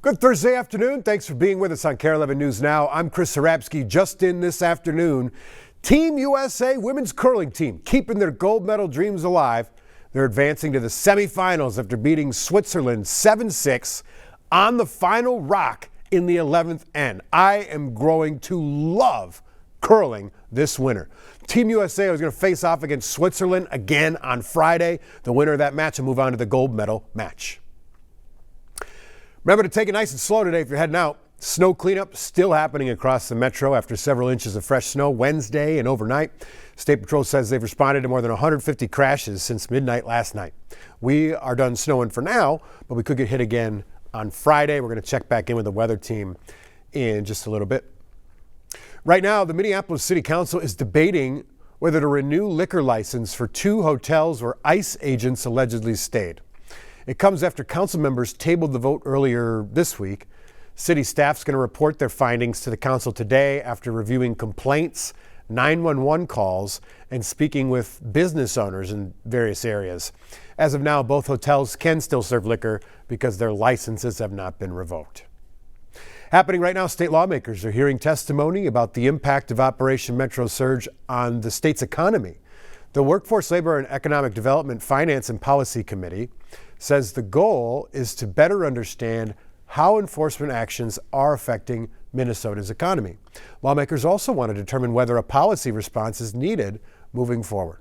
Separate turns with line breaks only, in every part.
Good Thursday afternoon. Thanks for being with us on Kare 11 News Now. I'm Chris Sarabsky. Just in this afternoon, Team USA women's curling team keeping their gold medal dreams alive. They're advancing to the semifinals after beating Switzerland 7-6 on the final rock in the 11th end. I am growing to love curling this winter. Team USA is going to face off against Switzerland again on Friday. The winner of that match will move on to the gold medal match. Remember to take it nice and slow today if you're heading out. Snow cleanup still happening across the metro after several inches of fresh snow Wednesday and overnight. State Patrol says they've responded to more than 150 crashes since midnight last night. We are done snowing for now, but we could get hit again on Friday. We're going to check back in with the weather team in just a little bit. Right now, the Minneapolis City Council is debating whether to renew liquor license for 2 hotels where ICE agents allegedly stayed. It comes after council members tabled the vote earlier this week. City staff's going to report their findings to the council today after reviewing complaints, 911 calls, and speaking with business owners in various areas. As of now, both hotels can still serve liquor because their licenses have not been revoked. Happening right now, state lawmakers are hearing testimony about the impact of Operation Metro Surge on the state's economy. The Workforce, Labor, and Economic Development Finance and Policy Committee says the goal is to better understand how enforcement actions are affecting Minnesota's economy. Lawmakers also want to determine whether a policy response is needed moving forward.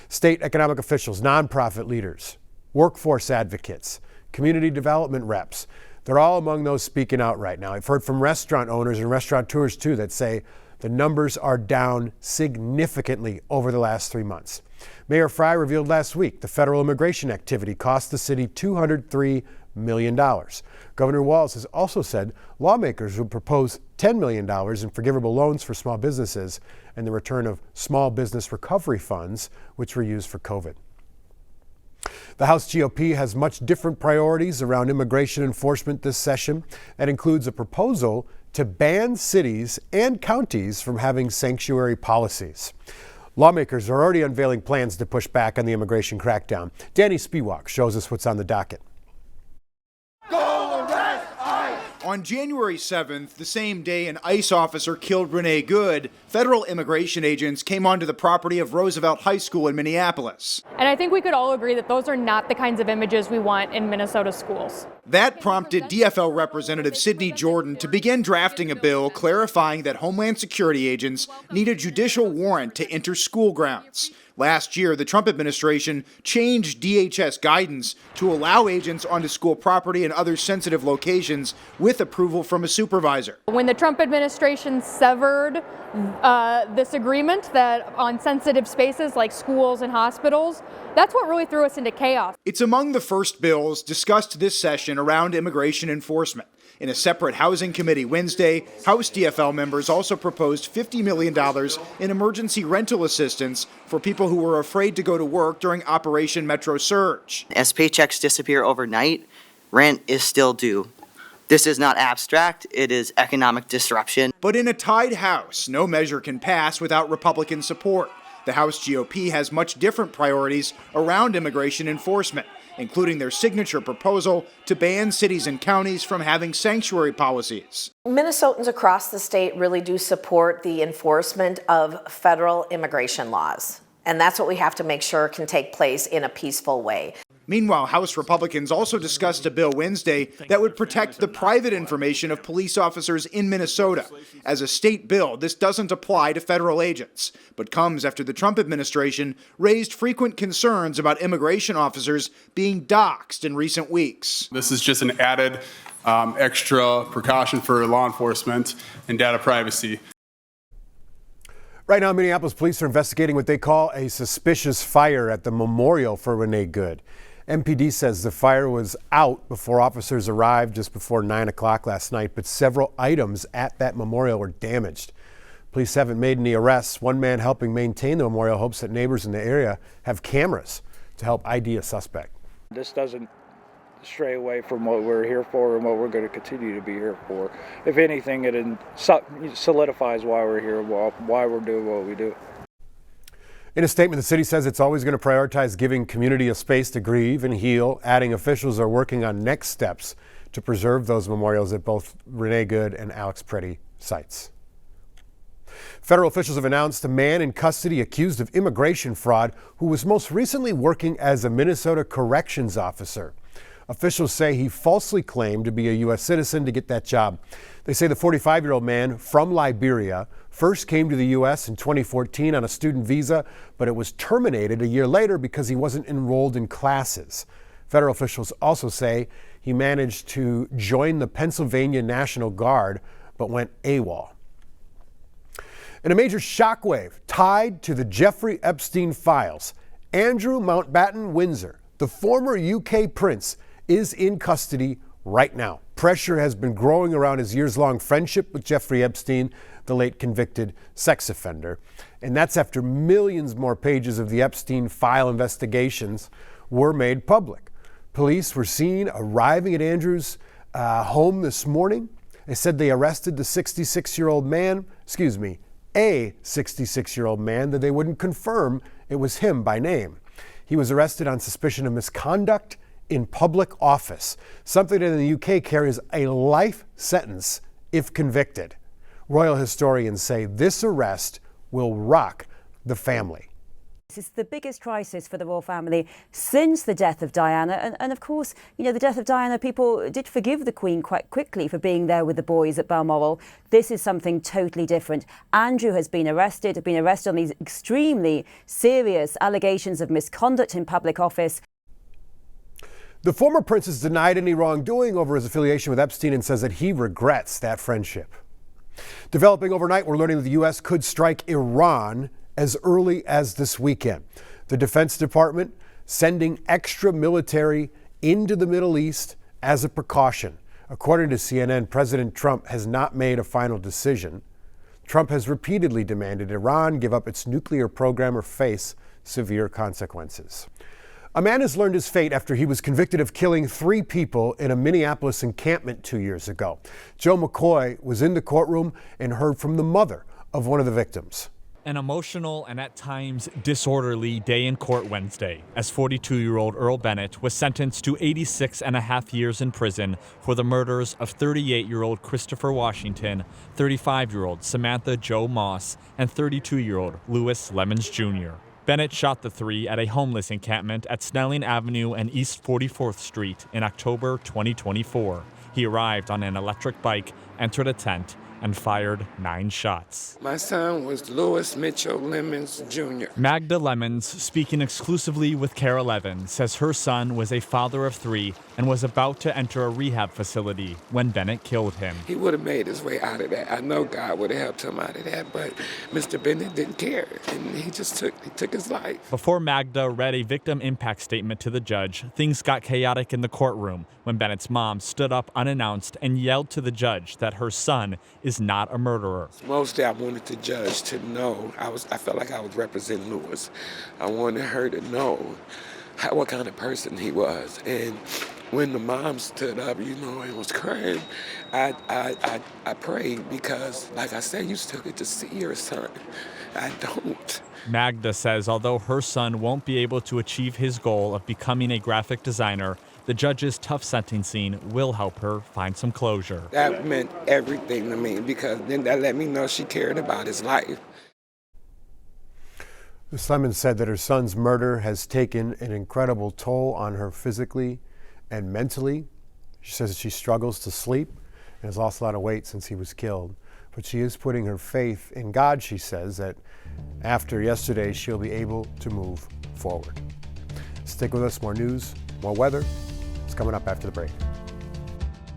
State economic officials, nonprofit leaders, workforce advocates, community development reps, they're all among those speaking out right now. I've heard from restaurant owners and restaurateurs too that say the numbers are down significantly over the last 3 months. Mayor Fry revealed last week the federal immigration activity cost the city $203 million. Governor Walz has also said lawmakers will propose $10 million in forgivable loans for small businesses and the return of small business recovery funds, which were used for COVID. The House GOP has much different priorities around immigration enforcement this session. That includes a proposal to ban cities and counties from having sanctuary policies. Lawmakers are already unveiling plans to push back on the immigration crackdown. Danny Spiewak shows us what's on the docket.
Go arrest ICE! On January 7th, the same day an ICE officer killed Renee Good, federal immigration agents came onto the property of Roosevelt High School in Minneapolis.
And I think we could all agree that those are not the kinds of images we want in Minnesota schools.
That prompted DFL Representative Sidney Jordan to begin drafting a bill clarifying that Homeland Security agents need a judicial warrant to enter school grounds. Last year, the Trump administration changed DHS guidance to allow agents onto school property and other sensitive locations with approval from a supervisor.
When the Trump administration severed this agreement that on sensitive spaces like schools and hospitals, that's what really threw us into chaos.
It's among the first bills discussed this session around immigration enforcement. In a separate housing committee Wednesday, House DFL members also proposed $50 million in emergency rental assistance for people who were afraid to go to work during Operation Metro Surge.
As paychecks disappear overnight, rent is still due. This is not abstract, it is economic disruption.
But in a tied House, no measure can pass without Republican support. The House GOP has much different priorities around immigration enforcement, including their signature proposal to ban cities and counties from having sanctuary policies.
Minnesotans across the state really do support the enforcement of federal immigration laws, and that's what we have to make sure can take place in a peaceful way.
Meanwhile, House Republicans also discussed a bill Wednesday that would protect the private information of police officers in Minnesota. As a state bill, this doesn't apply to federal agents, but comes after the Trump administration raised frequent concerns about immigration officers being doxxed in recent weeks.
This is just an added extra precaution for law enforcement and data privacy.
Right now, Minneapolis police are investigating what they call a suspicious fire at the memorial for Renee Good. MPD says the fire was out before officers arrived just before 9 o'clock last night, but several items at that memorial were damaged. Police haven't made any arrests. One man helping maintain the memorial hopes that neighbors in the area have cameras to help ID a suspect.
This doesn't stray away from what we're here for and what we're going to continue to be here for. If anything, it solidifies why we're here, why we're doing what we do.
In a statement, the city says it's always going to prioritize giving community a space to grieve and heal, adding officials are working on next steps to preserve those memorials at both Renee Good and Alex Preddy sites. Federal officials have announced a man in custody accused of immigration fraud who was most recently working as a Minnesota corrections officer. Officials say he falsely claimed to be a U.S. citizen to get that job. They say the 45-year-old man from Liberia first came to the U.S. in 2014 on a student visa, but it was terminated a year later because he wasn't enrolled in classes. Federal officials also say he managed to join the Pennsylvania National Guard, but went AWOL. In a major shockwave tied to the Jeffrey Epstein files, Andrew Mountbatten Windsor, the former UK prince, is in custody right now. Pressure has been growing around his years-long friendship with Jeffrey Epstein, the late convicted sex offender. And that's after millions more pages of the Epstein file investigations were made public. Police were seen arriving at Andrew's home this morning. They said they arrested the 66-year-old man, a 66-year-old man, that they wouldn't confirm it was him by name. He was arrested on suspicion of misconduct in public office, something that in the UK carries a life sentence if convicted. Royal historians say this arrest will rock the family.
It's the biggest crisis for the royal family since the death of Diana. And of course, you know, the death of Diana, people did forgive the Queen quite quickly for being there with the boys at Balmoral. This is something totally different. Andrew has been arrested on these extremely serious allegations of misconduct in public office.
The former prince has denied any wrongdoing over his affiliation with Epstein and says that he regrets that friendship. Developing overnight, we're learning that the U.S. could strike Iran as early as this weekend. The Defense Department sending extra military into the Middle East as a precaution. According to CNN, President Trump has not made a final decision. Trump has repeatedly demanded Iran give up its nuclear program or face severe consequences. A man has learned his fate after he was convicted of killing 3 people in a Minneapolis encampment 2 years ago. Joe McCoy was in the courtroom and heard from the mother of one of the victims.
An emotional and at times disorderly day in court Wednesday, as 42-year-old Earl Bennett was sentenced to 86.5 years in prison for the murders of 38-year-old Christopher Washington, 35-year-old Samantha Jo Moss, and 32-year-old Louis Lemons Jr. Bennett shot the 3 at a homeless encampment at Snelling Avenue and East 44th Street in October 2024. He arrived on an electric bike, entered a tent, and fired 9 shots.
My son was Louis Mitchell Lemons Jr.
Magda Lemons, speaking exclusively with Kare 11, says her son was a father of 3 and was about to enter a rehab facility when Bennett killed him.
He would have made his way out of that. I know God would have helped him out of that, but Mr. Bennett didn't care, and he took his life.
Before Magda read a victim impact statement to the judge, things got chaotic in the courtroom when Bennett's mom stood up unannounced and yelled to the judge that her son is not a murderer.
Mostly I wanted the judge to know, I felt like I was representing Louis. I wanted her to know what kind of person he was. And when the mom stood up, and was crying, I prayed because, like I said, you still get to see your son. I don't.
Magda says although her son won't be able to achieve his goal of becoming a graphic designer, the judge's tough sentencing will help her find some closure.
That meant everything to me because then that let me know she cared about his life.
Ms. Lemons said that her son's murder has taken an incredible toll on her physically and mentally. She says that she struggles to sleep and has lost a lot of weight since he was killed. But she is putting her faith in God, she says, that after yesterday she'll be able to move forward. Stick with us, more news, more weather. It's coming up after the break.